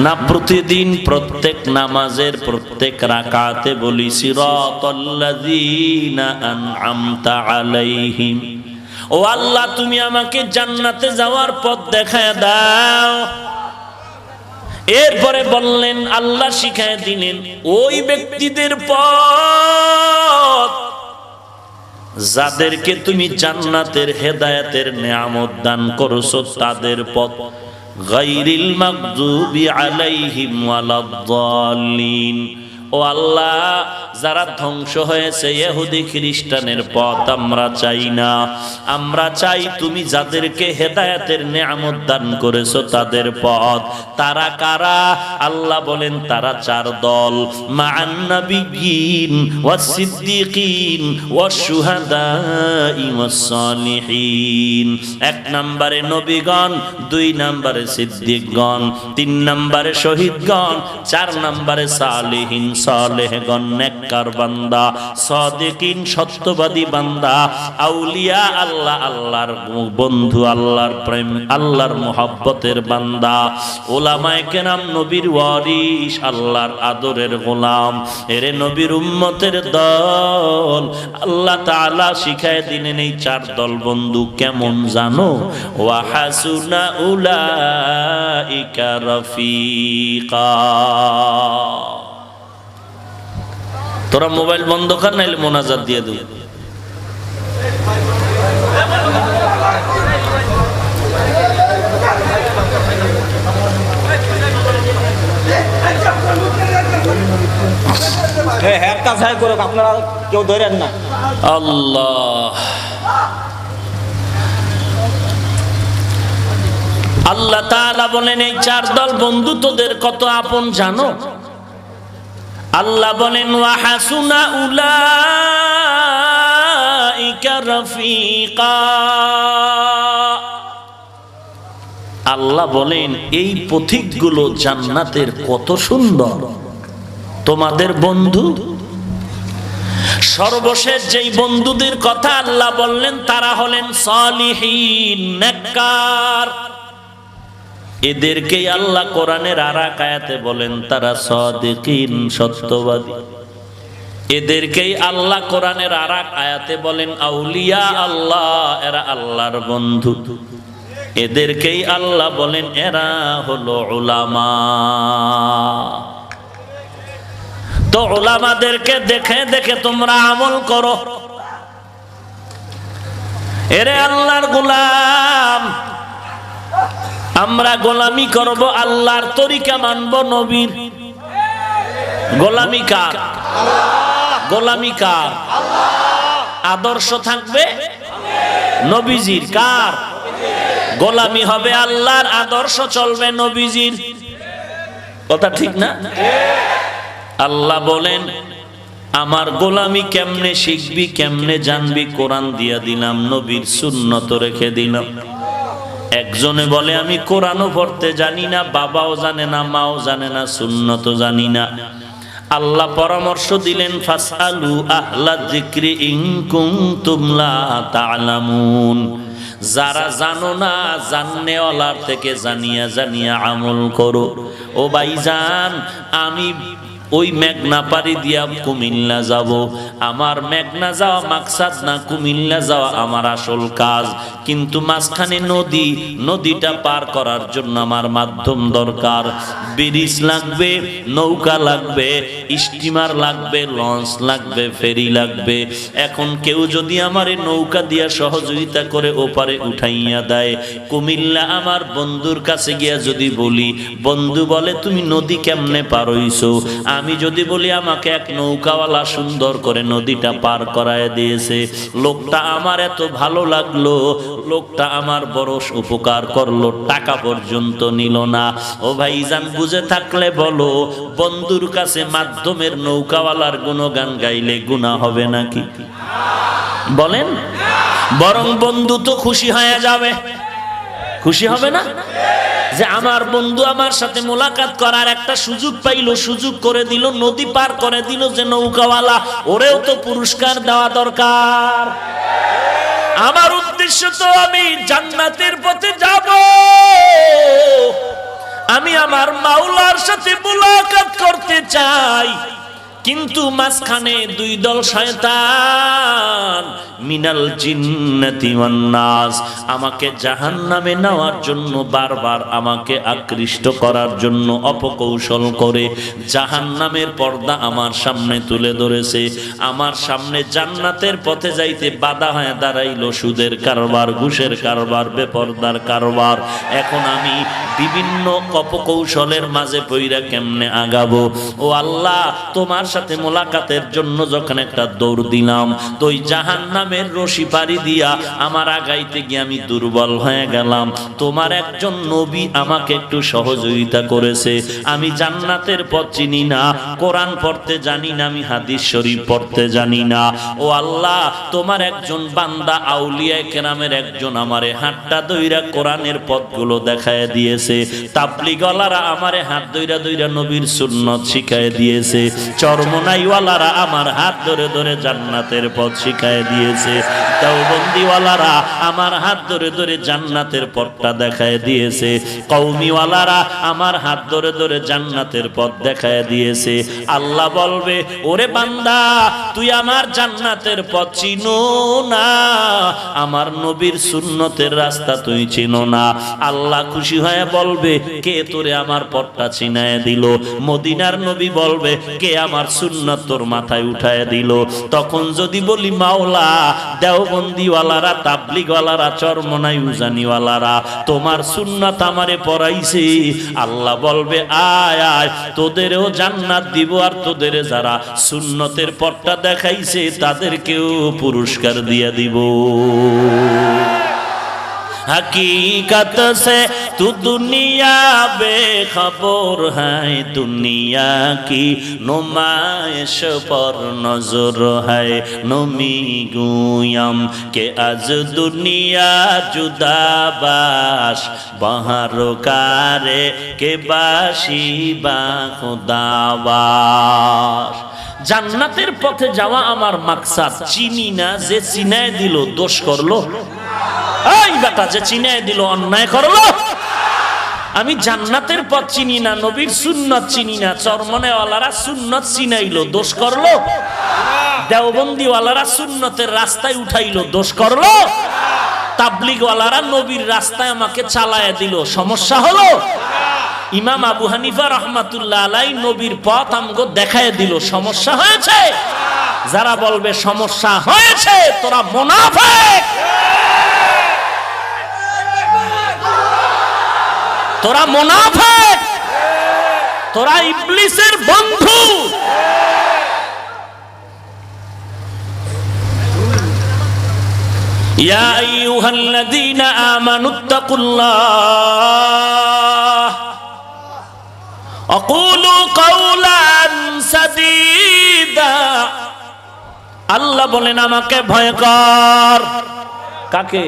না প্রতিদিন প্রত্যেক নামাজের প্রত্যেক রাকাতে বলি সিরাতাল্লাযীনা আনআমতা আলাইহিম, ও আল্লাহ তুমি আমাকে জান্নাতে যাওয়ার পথ দেখায় দাও। এরপরে বললেন, আল্লাহ শিখায় দিলেন ওই ব্যক্তিদের পথ যাদেরকে তুমি জান্নাতের হেদায়েতের নেয়ামত দান করেছো, তাদের পথ গায়রিল মাগদুবি আলাইহিম ওয়ালাদ-দাল্লিন। ও আল্লাহ, যারা ধ্বংস হয়েছে ইহুদি খ্রিস্টানের পথ আমরা চাই না, আমরা চাই তুমি যাদেরকে হেদায়েতের নেয়ামত দান করেছো তাদের পথ। তারা কারা? আল্লাহ বলেন তারা চার দল, মা'আন নাবিয়্যিন ওয়াস সিদ্দিকিন ওয়াশ শুহাদাই ওয়াস সালিহিন। এক নম্বরে নবীগণ, দুই নম্বরে সিদ্দিকগণ, তিন নম্বরে শহীদগণ, চার নম্বরে সালিহিন সালেহগণ, নেককার বান্দা, সাদিকিন সত্যবাদী বান্দা, আউলিয়া আল্লাহ, আল্লাহর বন্ধু, আল্লাহর প্রেম, আল্লাহর মোহাব্বতের বান্দা, উলামায়ে কেরাম, নবীর ওয়ারিস, আল্লাহর আদরের গোলাম, এরে নবীর উম্মতের দল। আল্লাহ তাআলা শিখায় দিলেন এই চার দল বন্ধু কেমন জানো? ওয়া হাসুনা উলাইকা রাফিকা। তোরা মোবাইল বন্ধ কর, নাইলে মোনাজাত দিয়ে দেব। আপনারা কেউ ধরেন না। আল্লাহ আল্লাহ তাআলা বলেন এই চার দল বন্ধু তোদের কত আপন জানো? আল্লাহ বলেন ওয়া হাসুনা উলাইকা রাফিকা। আল্লাহ বলেন এই পথিকগুলো জান্নাতের কত সুন্দর, তোমাদের বন্ধু। সর্বশেষ যেই বন্ধুদের কথা আল্লাহ বললেন তারা হলেন সালিহিন, নেককার। এদেরকেই আল্লাহ কোরআনের আরেক আয়াতে বলেন তারা সাদিকিন, সত্যবাদী। এদেরকেই আল্লাহ কোরআনের আরেক আয়াতে বলেন আউলিয়া আল্লাহ, এরা আল্লাহর বন্ধু। এদেরকেই আল্লাহ বলেন এরা হলো উলামা। তো উলামাদেরকে দেখে দেখে তোমরা আমল করো। এরে আল্লাহর গোলাম, আমরা গোলামি করব, আল্লাহর তরিকা মানব, নবীর। গোলামি কার? গোলামি কার? আদর্শ থাকবে নবীজির। কার? গোলামি হবে আল্লাহর, আদর্শ চলবে নবীজির। কথা ঠিক না? আল্লাহ বলেন আমার গোলামি কেমনে শিখবি, কেমনে জানবি? কোরআন দিয়া দিলাম, নবীর সুন্নত রেখে দিলাম। একজনে বলে আমি কোরআনও পড়তে জানি না, বাবাও জানে না, মাও জানে না, সুন্নত জানি না। আল্লাহ পরামর্শ দিলেন ফাসআলু আহলা যিকরি ইন কুনতুম লা তা'লামুন। যারা জানো না, জাননেওয়ালার থেকে জানিয়া জানিয়া আমল করো। ও ভাইজান, আমি ওই মেঘনা পাড়ি দিয়া কুমিল্লা যাব। আমার মেঘনা যাওয়া মাকসাদ না, কুমিল্লা যাওয়া আমার আসল কাজ। কিন্তু মাঝখানে নদী, নদীটা পার করার জন্য আমার মাধ্যম দরকার। ব্রিজ লাগবে, নৌকা লাগবে, স্টিমার লাগবে, লঞ্চ লাগবে, ফেরি লাগবে। এখন কেউ যদি আমার নৌকা দিয়া সহযোগিতা করে ওপারে উঠাইয়া দেয়, কুমিল্লা আমার বন্ধুর কাছে গিয়া যদি বলি, বন্ধু বলে তুমি নদী কেমনে পার হইছো? আমি যদি বলি আমাকে এক নৌকাওয়ালা সুন্দর করে নদীটা পার করায় দিয়েছে, লোকটা আমার এত ভালো লাগলো, লোকটা আমার বড় উপকার করলো, টাকা পর্যন্ত নিল না। ও ভাইজান, বুঝে থাকলে বলো, বন্ধুর কাছে মাধ্যমের নৌকাওয়ালার গুণগান গাইলে গুনাহ হবে নাকি? বলেন। বরং বন্ধু তো খুশি হয়ে যাবে। খুশি হবে না যে আমার বন্ধু আমার সাথে মোলাকাত করার একটা সুযোগ পাইলো, সুযোগ করে দিল, নদী পার করে দিল, যে নৌকাওয়ালা, ওরেও তো পুরস্কার দেওয়া দরকার। আমার উদ্দেশ্য তো আমি জান্নাতের পথে যাব, আমি আমার মাওলার সাথে মুলাকাত করতে চাই, কিন্তু মাঝখানে দুই দল শয়তান মিনাল জিন্নাতি ওয়ান নাস আমাকে জাহান্নামে নেওয়ার জন্য বারবার আমাকে আকৃষ্ট করার জন্য অপকৌশল করে জাহান্নামের পর্দা আমার সামনে তুলে ধরেছে। আমার সামনে জান্নাতের পথে যাইতে বাধা হয়ে দাঁড়াইলো সুদের কারবার, ঘুষের কারবার, বেপরদার কারবার। এখন আমি বিভিন্ন অপকৌশলের মাঝে পইরা কেমনে আগাবো? ও আল্লাহ, তোমার সাথে মোলাকাতের জন্য যখন একটা দৌড় দিলাম, তো ওই জাহান্নামের রশি পাড়ি দিয়া আমার আগাইতে গিয়ে আমি দুর্বল হয়ে গেলাম। তোমার একজন নবী আমাকে একটু সহযোগিতা করেছে। আমি জান্নাতের পথ চিনি না, কোরআন পড়তে জানি না, আমি হাদিস শরীফ পড়তে জানি না। ও আল্লাহ, তোমার একজন বান্দা আউলিয়া কেরামের একজন আমারে হাতটা ধইরা কোরআনের পথগুলো দেখায় দিয়েছে। তাবলীগওয়ালারা আমারে হাত ধইরা ধইরা নবীর সুন্নত শিখায় দিয়েছে। চরমনাইওয়ালারা আমার হাত ধরে ধরে জান্নাতের পথ শিখায় দিয়েছে। দেওবন্দিওয়ালারা আমার হাত ধরে ধরে জান্নাতের পথটা দেখায় দিয়েছে। কওমিওয়ালারা আমার হাত ধরে ধরে জান্নাতের পথ দেখায় দিয়েছে। আল্লাহ বলবে, ওরে বান্দা, তুই আমার জান্নাতের পথ চিনো না, আমার নবীর সুন্নতের রাস্তা তুই চিনো না। আল্লাহ খুশি হয়ে বলবে, কে তোরে আমার পথটা চিনায় দিল? মদিনার নবী বলবে, কে আমার সুন্নত তোর মাথায় উঠায় দিল? তখন যদি বলি, মাওলা, দেওবন্দিওয়ালারা, তাবলীগওয়ালারা, চরমনাই উজানিওয়ালারা তোমার সুন্নাত আমারে পড়াইছে। আল্লাহ বলবে, আয় আয়, তোদেরও জান্নাত দিব, আর তোদের যারা সুন্নতের পথটা দেখাইছে তাদেরকেও পুরস্কার দিয়ে দিব। हकीकत से तू दुनिया बेखबर है, दुनिया की नुमाइश पर नजर है। नमी गुयम के आज दुनिया जुदाबाश बाहर कारे के बाशी बा खुदाबाश। জান্নাতের পথে যাওয়া আমার মাকসাদ। চিনি না, যে চিনায় দিল দোষ করলো। এই বেটা, যে চিনায় দিল অন্যায় করলো। আমি জান্নাতের পথ চিনি না, নবীর সুন্নত চিনি না, চরমনেওয়ালারা সুন্নত চিনাইলো, দোষ করলো? দেওবন্দিওয়ালারা সুন্নতের রাস্তায় উঠাইলো, দোষ করলো? তাবলীগওয়ালারা নবীর রাস্তায় আমাকে চালায়া দিল, সমস্যা হলো? ইমাম আবু হানিফা রহমাতুল্লাহ আলাই নবীর পথ আমগো দেখায় দিল, সমস্যা হয়েছে? যারা বলবে সমস্যা হয়েছে, তোরা মুনাফিক, তোরা মুনাফিক, তোরা ইবলিসের বন্ধু। ইয়া আইয়ুহাল্লাযীনা আমানুত্তাকুল্লাহ আকুলু কাওলান সাদীদা। আল্লাহ বলেন, আমাকে ভয় কর। কাকে?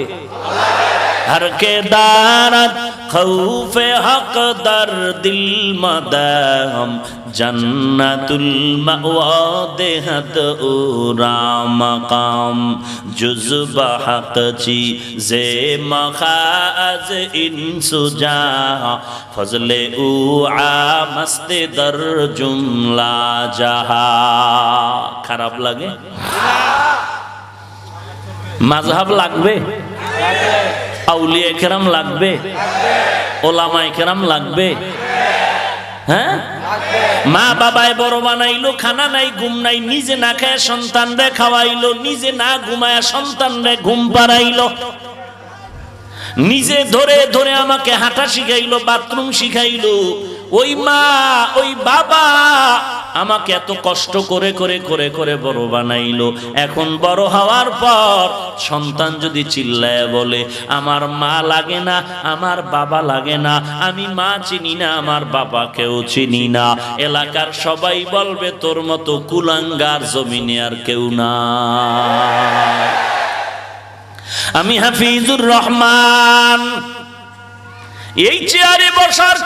हर के दारत खौफे हक दर दिल मदाम जन्नतुल मअवा देहत उरा मकाम जुज़्बा हक ची जे मखाज इंसुजा फजले उआ मस्ते दर जुमला जहा। খারাপ লাগে? মাযহাব লাগবে? আউলিয়া কেরাম লাগবে? ওলামায়ে কেরাম লাগবে? হ্যাঁ, মা বাবায় বড় বানাইলো, খানা নাই, ঘুম নাই, নিজে না খায় সন্তানরে খাওয়াইলো, নিজে না ঘুমায় সন্তানরে ঘুম পাড়াইলো, নিজে ধরে ধরে আমাকে হাঁটা শিখাইলো, বাথরুম শিখাইলো। ওই মা, ওই বাবা আমাকে এত কষ্ট করে করে করে করে বড় বানাইলো। এখন বড় হওয়ার পর সন্তান যদি চিল্লায় বলে, আমার মা লাগে না, আমার বাবা লাগে না, আমি মা চিনি না, আমার বাবাকেও চিনি না, এলাকার সবাই বলবে তোর মতো কুলাঙ্গার জমিনে আর কেউ না। আমি হাফিজুর রহমান, এই চেয়ারে বসার